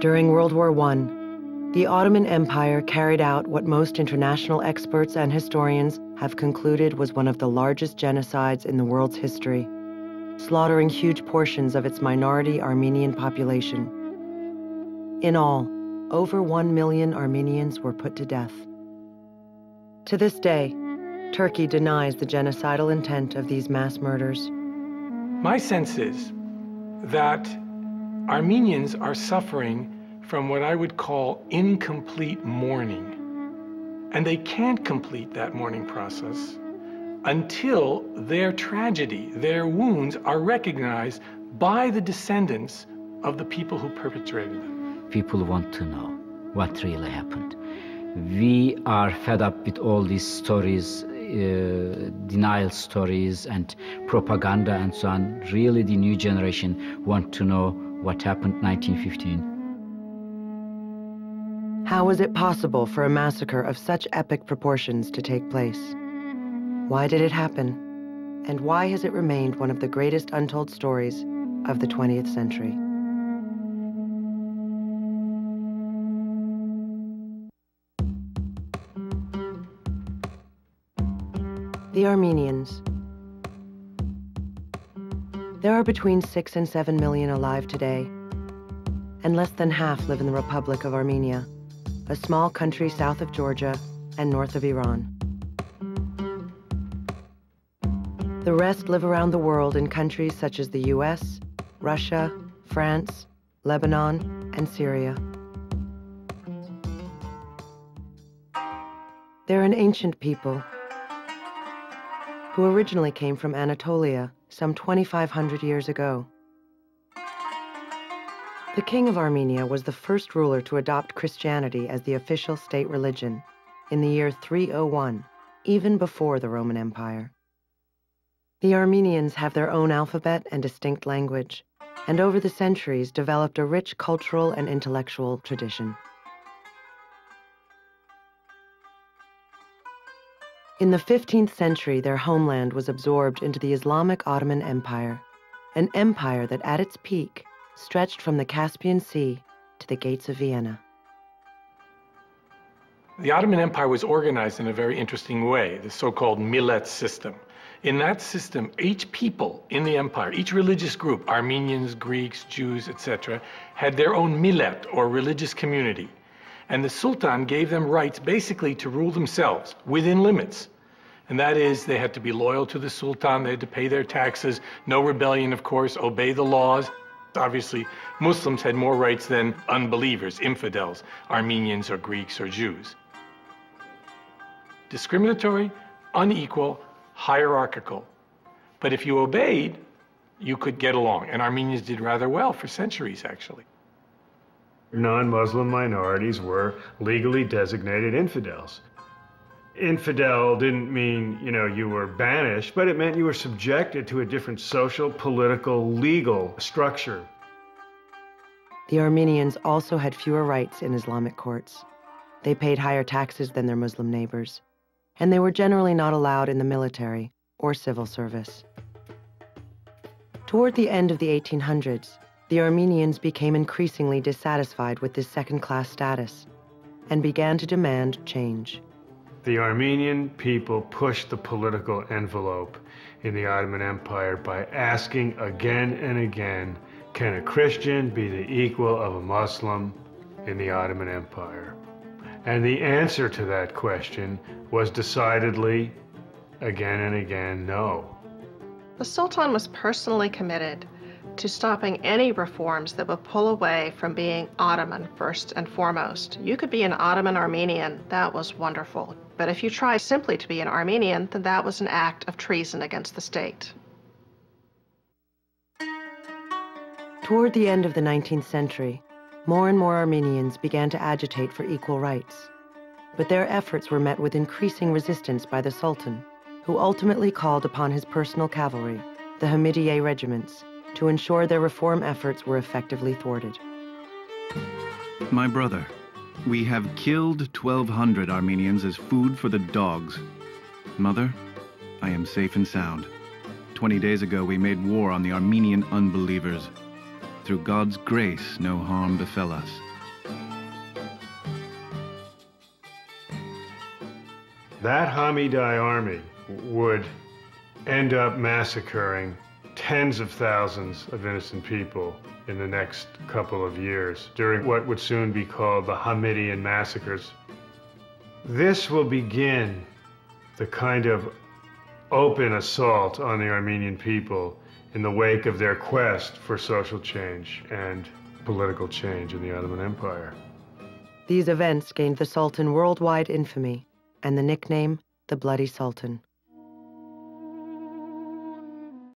During World War I, the Ottoman Empire carried out what most international experts and historians have concluded was one of the largest genocides in the world's history, slaughtering huge portions of its minority Armenian population. In all, over 1 million Armenians were put to death. To this day, Turkey denies the genocidal intent of these mass murders. My sense is that Armenians are suffering from what I would call incomplete mourning. And they can't complete that mourning process until their tragedy, their wounds, are recognized by the descendants of the people who perpetrated them. People want to know what really happened. We are fed up with all these stories, denial stories and propaganda and so on. Really, the new generation want to know what happened in 1915. How was it possible for a massacre of such epic proportions to take place? Why did it happen? And why has it remained one of the greatest untold stories of the 20th century? The Armenians. There are between 6 and 7 million alive today, and less than half live in the Republic of Armenia, a small country south of Georgia and north of Iran. The rest live around the world in countries such as the US, Russia, France, Lebanon, and Syria. They're an ancient people who originally came from Anatolia some 2,500 years ago. The king of Armenia was the first ruler to adopt Christianity as the official state religion in the year 301, even before the Roman Empire. The Armenians have their own alphabet and distinct language, and over the centuries developed a rich cultural and intellectual tradition. In the 15th century, their homeland was absorbed into the Islamic Ottoman Empire, an empire that at its peak stretched from the Caspian Sea to the gates of Vienna. The Ottoman Empire was organized in a very interesting way, the so-called millet system. In that system, each people in the empire, each religious group, Armenians, Greeks, Jews, etc., had their own millet, or religious community. And the Sultan gave them rights basically to rule themselves within limits. And that is, they had to be loyal to the Sultan, they had to pay their taxes, no rebellion, of course, obey the laws. Obviously, Muslims had more rights than unbelievers, infidels, Armenians or Greeks or Jews. Discriminatory, unequal, hierarchical. But if you obeyed, you could get along. And Armenians did rather well for centuries, actually. Non-Muslim minorities were legally designated infidels. Infidel didn't mean, you were banished, but it meant you were subjected to a different social, political, legal structure. The Armenians also had fewer rights in Islamic courts. They paid higher taxes than their Muslim neighbors, and they were generally not allowed in the military or civil service. Toward the end of the 1800s, the Armenians became increasingly dissatisfied with this second-class status and began to demand change. The Armenian people pushed the political envelope in the Ottoman Empire by asking again and again, can a Christian be the equal of a Muslim in the Ottoman Empire? And the answer to that question was decidedly, again and again, no. The Sultan was personally committed to stopping any reforms that would pull away from being Ottoman first and foremost. You could be an Ottoman Armenian, that was wonderful. But if you try simply to be an Armenian, then that was an act of treason against the state. Toward the end of the 19th century, more and more Armenians began to agitate for equal rights. But their efforts were met with increasing resistance by the Sultan, who ultimately called upon his personal cavalry, the Hamidiye regiments, to ensure their reform efforts were effectively thwarted. My brother, we have killed 1,200 Armenians as food for the dogs. Mother, I am safe and sound. 20 days ago, we made war on the Armenian unbelievers. Through God's grace, no harm befell us. That Hamidai army would end up massacring tens of thousands of innocent people in the next couple of years during what would soon be called the Hamidian massacres. This will begin the kind of open assault on the Armenian people in the wake of their quest for social change and political change in the Ottoman Empire. These events gained the Sultan worldwide infamy and the nickname the Bloody Sultan.